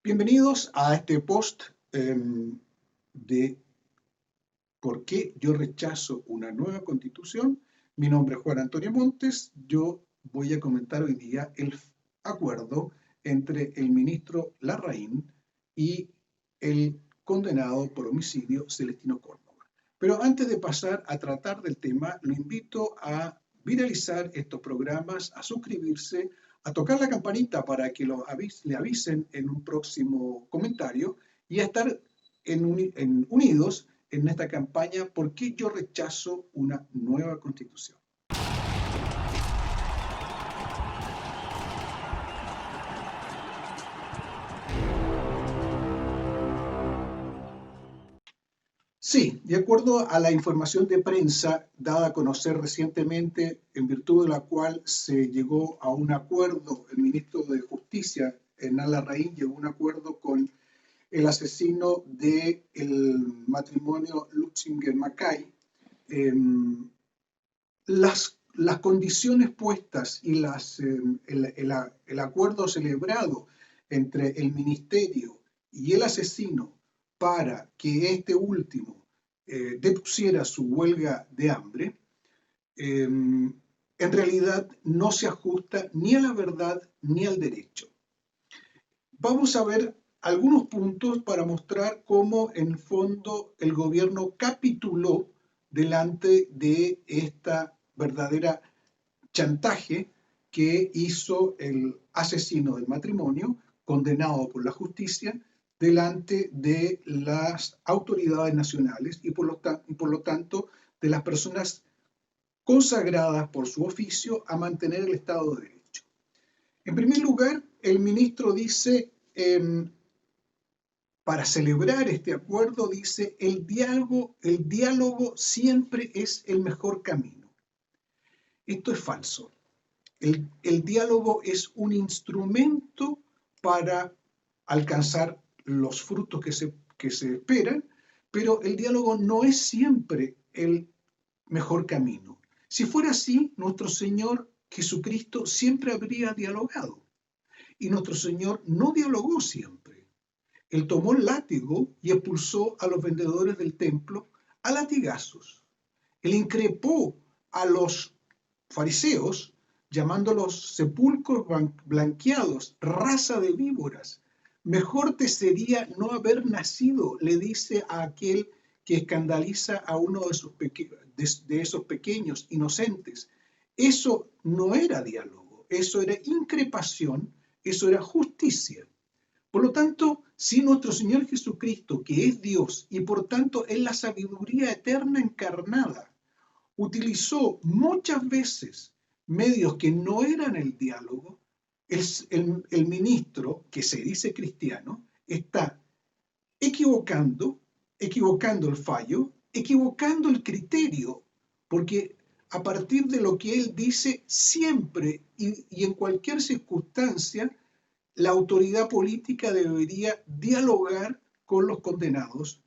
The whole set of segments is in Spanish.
Bienvenidos a este post de ¿Por qué yo rechazo una nueva constitución? Mi nombre es Juan Antonio Montes. Yo voy a comentar hoy día el acuerdo entre el ministro Larraín y el condenado por homicidio Celestino Córdoba. Pero antes de pasar a tratar del tema, lo invito a viralizar estos programas, a suscribirse, a tocar la campanita para que le avisen en un próximo comentario y a estar unidos en esta campaña ¿Por qué yo rechazo una nueva constitución? Sí, de acuerdo a la información de prensa dada a conocer recientemente, en virtud de la cual se llegó a un acuerdo, el ministro de Justicia, Hernán Larraín, llegó a un acuerdo con el asesino del matrimonio Lutzinger-Mackay. Las condiciones puestas y el acuerdo celebrado entre el ministerio y el asesino para que este último depusiera su huelga de hambre, en realidad no se ajusta ni a la verdad ni al derecho. Vamos a ver algunos puntos para mostrar cómo en el fondo el gobierno capituló delante de esta verdadera chantaje que hizo el asesino del matrimonio, condenado por la justicia, delante de las autoridades nacionales y por lo tanto de las personas consagradas por su oficio a mantener el Estado de Derecho. En primer lugar, el ministro dice, para celebrar este acuerdo, dice, el diálogo siempre es el mejor camino. Esto es falso. El diálogo es un instrumento para alcanzar los frutos que se esperan, pero el diálogo no es siempre el mejor camino. Si fuera así, nuestro Señor Jesucristo siempre habría dialogado. Y nuestro Señor no dialogó siempre. Él tomó el látigo y expulsó a los vendedores del templo a latigazos. Él increpó a los fariseos llamándolos sepulcros blanqueados, raza de víboras. Mejor te sería no haber nacido, le dice a aquel que escandaliza a uno de esos pequeños inocentes. Eso no era diálogo, eso era increpación, eso era justicia. Por lo tanto, si nuestro Señor Jesucristo, que es Dios y por tanto es la sabiduría eterna encarnada, utilizó muchas veces medios que no eran el diálogo, el ministro, que se dice cristiano, está equivocando el fallo, equivocando el criterio, porque a partir de lo que él dice, siempre y en cualquier circunstancia, la autoridad política debería dialogar con los condenados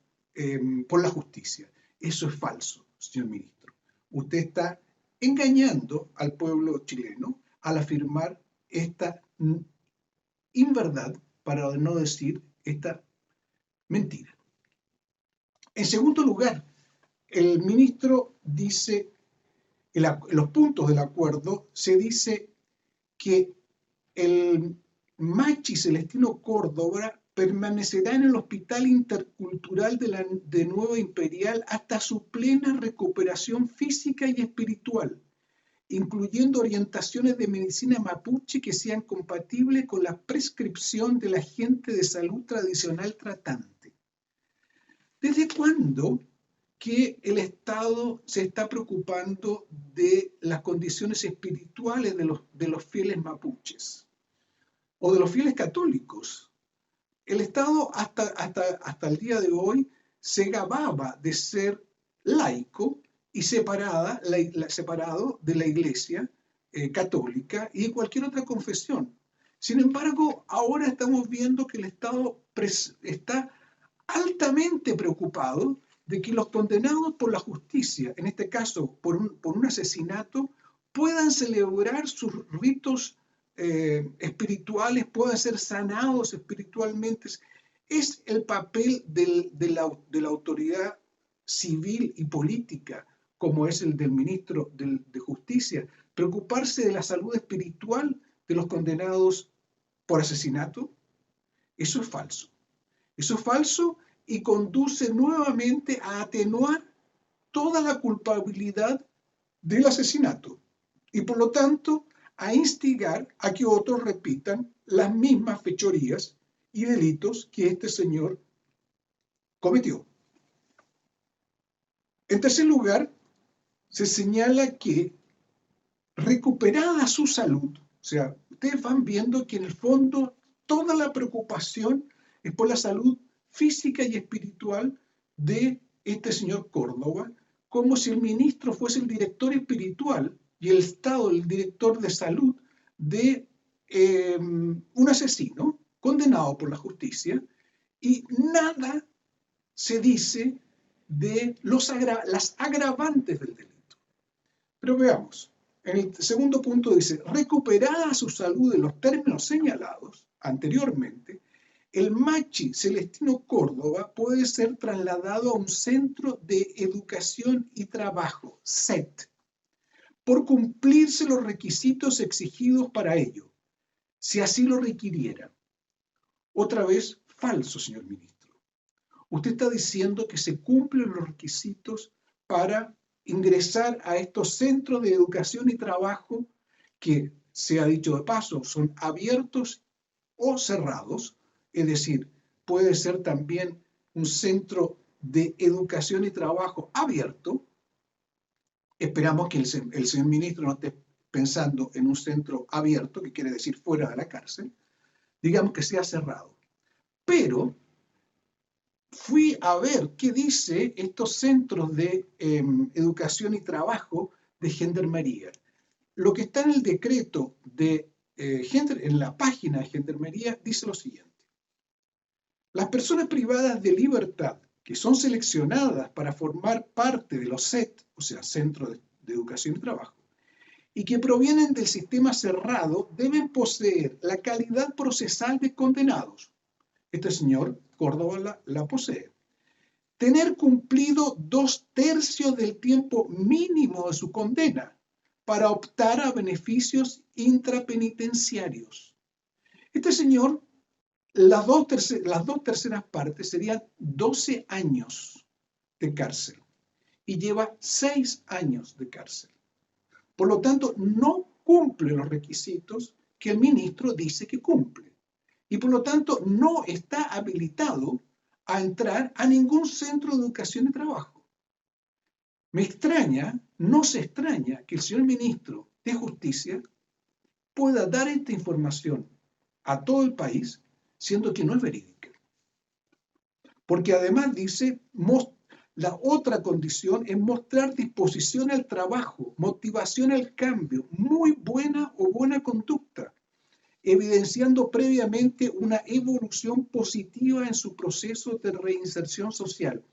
por la justicia. Eso es falso, señor ministro. Usted está engañando al pueblo chileno al afirmar esta inverdad, para no decir esta mentira. En segundo lugar, el ministro dice, en los puntos del acuerdo, se dice que el Machi Celestino Córdoba permanecerá en el Hospital Intercultural de Nueva Imperial hasta su plena recuperación física y espiritual, incluyendo orientaciones de medicina mapuche que sean compatibles con la prescripción del agente de salud tradicional tratante. ¿Desde cuándo que el Estado se está preocupando de las condiciones espirituales de los fieles mapuches o de los fieles católicos? El Estado hasta el día de hoy se gababa de ser laico y separado de la Iglesia católica y de cualquier otra confesión. Sin embargo, ahora estamos viendo que el Estado está altamente preocupado de que los condenados por la justicia, en este caso por un asesinato, puedan celebrar sus ritos espirituales puedan ser sanados espiritualmente. Es el papel de la autoridad civil y política, como es el del ministro de Justicia, preocuparse de la salud espiritual de los condenados por asesinato. Eso es falso. Eso es falso y conduce nuevamente a atenuar toda la culpabilidad del asesinato y por lo tanto a instigar a que otros repitan las mismas fechorías y delitos que este señor cometió. En tercer lugar, se señala que recuperada su salud, o sea, ustedes van viendo que en el fondo toda la preocupación es por la salud física y espiritual de este señor Córdoba, como si el ministro fuese el director espiritual y el Estado el director de salud de un asesino condenado por la justicia, y nada se dice de las agravantes del delito. Pero veamos, en el segundo punto dice, recuperada su salud en los términos señalados anteriormente, el Machi Celestino Córdoba puede ser trasladado a un centro de educación y trabajo, CET, por cumplirse los requisitos exigidos para ello, si así lo requiriera. Otra vez, falso, señor ministro. Usted está diciendo que se cumplen los requisitos para ingresar a estos centros de educación y trabajo que, se ha dicho de paso, son abiertos o cerrados, es decir, puede ser también un centro de educación y trabajo abierto. Esperamos que el señor ministro no esté pensando en un centro abierto, que quiere decir fuera de la cárcel, digamos que sea cerrado. Pero fui a ver qué dice estos centros de educación y trabajo de Gendarmería. Lo que está en el decreto en la página de Gendarmería dice lo siguiente. Las personas privadas de libertad que son seleccionadas para formar parte de los CET, o sea, Centros de Educación y Trabajo, y que provienen del sistema cerrado, deben poseer la calidad procesal de condenados. Este señor Córdoba la posee. Tener cumplido 2/3 del tiempo mínimo de su condena para optar a beneficios intrapenitenciarios. Este señor, las dos terceras partes serían 12 años de cárcel y lleva 6 años de cárcel. Por lo tanto, no cumple los requisitos que el ministro dice que cumple. Y por lo tanto, no está habilitado a entrar a ningún centro de educación y trabajo. No se extraña que el señor ministro de Justicia pueda dar esta información a todo el país, siendo que no es verídica. Porque además dice, la otra condición es mostrar disposición al trabajo, motivación al cambio, muy buena o buena conducta, evidenciando previamente una evolución positiva en su proceso de reinserción social.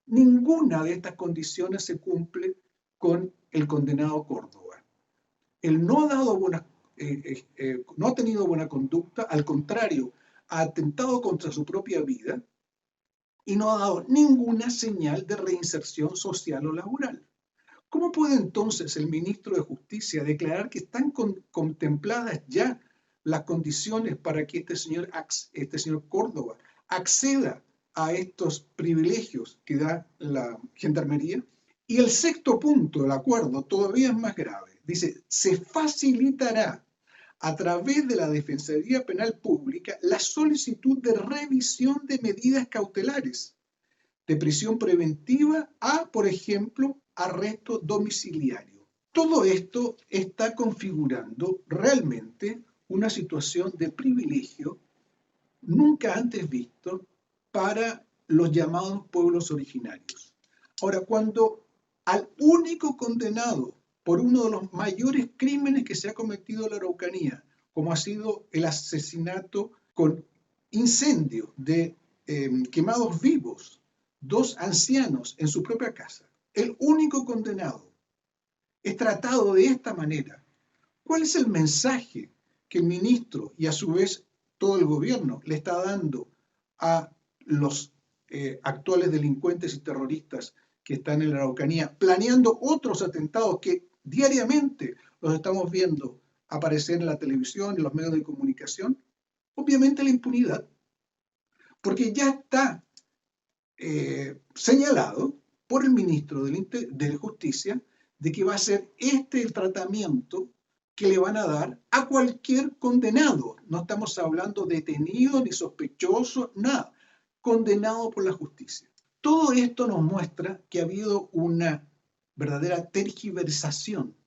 Ninguna de estas condiciones se cumple con el condenado Córdoba. Él no ha tenido buena conducta, al contrario, ha atentado contra su propia vida y no ha dado ninguna señal de reinserción social o laboral. ¿Cómo puede entonces el ministro de Justicia declarar que están contempladas ya las condiciones para que este señor Córdoba acceda a estos privilegios que da la Gendarmería? Y el sexto punto del acuerdo todavía es más grave. Dice, se facilitará a través de la Defensoría Penal Pública la solicitud de revisión de medidas cautelares de prisión preventiva a, por ejemplo, arresto domiciliario. Todo esto está configurando realmente una situación de privilegio nunca antes visto para los llamados pueblos originarios. Ahora, cuando al único condenado por uno de los mayores crímenes que se ha cometido en la Araucanía, como ha sido el asesinato con incendio de quemados vivos, 2 ancianos en su propia casa, el único condenado es tratado de esta manera, ¿cuál es el mensaje que el ministro y a su vez todo el gobierno le está dando a los actuales delincuentes y terroristas que están en la Araucanía, planeando otros atentados que diariamente los estamos viendo aparecer en la televisión, en los medios de comunicación, obviamente la impunidad, porque ya está señalado por el ministro de Justicia de que va a ser este el tratamiento que le van a dar a cualquier condenado. No estamos hablando de detenido ni sospechoso, nada. Condenado por la justicia. Todo esto nos muestra que ha habido una verdadera tergiversación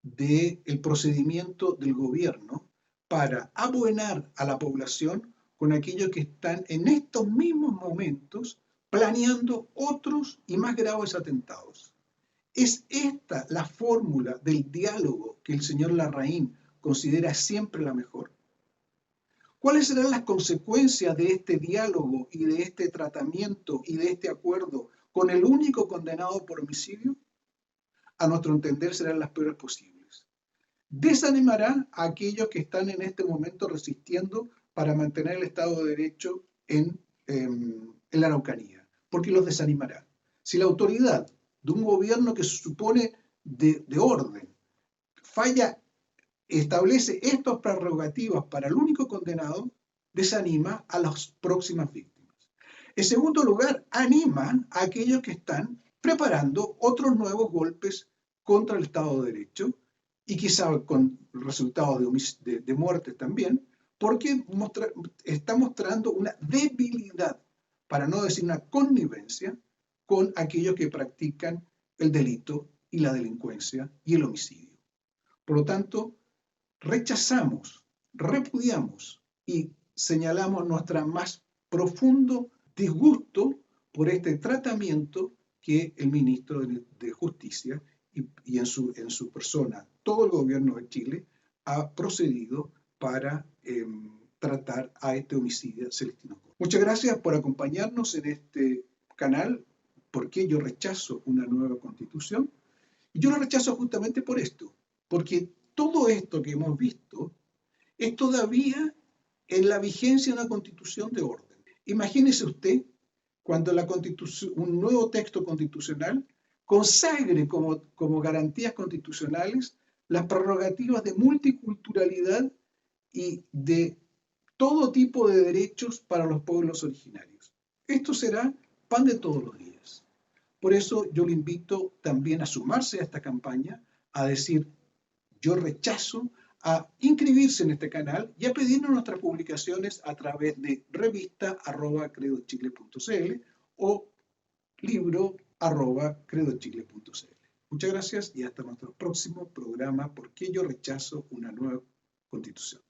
del procedimiento del gobierno para abuenar a la población con aquellos que están en estos mismos momentos planeando otros y más graves atentados. ¿Es esta la fórmula del diálogo que el señor Larraín considera siempre la mejor? ¿Cuáles serán las consecuencias de este diálogo y de este tratamiento y de este acuerdo con el único condenado por homicidio? A nuestro entender serán las peores posibles. Desanimará a aquellos que están en este momento resistiendo para mantener el Estado de Derecho en la Araucanía, porque los desanimará. Si la autoridad de un gobierno que se supone de orden falla, establece estas prerrogativas para el único condenado, desanima a las próximas víctimas. En segundo lugar, anima a aquellos que están preparando otros nuevos golpes contra el Estado de Derecho y quizá con resultados de muerte también, porque está mostrando una debilidad, para no decir una connivencia, con aquellos que practican el delito y la delincuencia y el homicidio. Por lo tanto, rechazamos, repudiamos y señalamos nuestro más profundo disgusto por este tratamiento que el ministro de Justicia y en su persona todo el gobierno de Chile ha procedido para tratar a este homicida Celestino Córdoba. Muchas gracias por acompañarnos en este canal. ¿Por qué yo rechazo una nueva constitución? Y yo lo rechazo justamente por esto, porque todo esto que hemos visto es todavía en la vigencia de una constitución de orden. Imagínese usted cuando un nuevo texto constitucional consagre como garantías constitucionales las prerrogativas de multiculturalidad y de todo tipo de derechos para los pueblos originarios. Esto será pan de todos los días. Por eso yo le invito también a sumarse a esta campaña, a decir, yo rechazo, a inscribirse en este canal y a pedirnos nuestras publicaciones a través de revista@credochile.cl o libro@credochile.cl. Muchas gracias y hasta nuestro próximo programa, ¿Por qué yo rechazo una nueva constitución?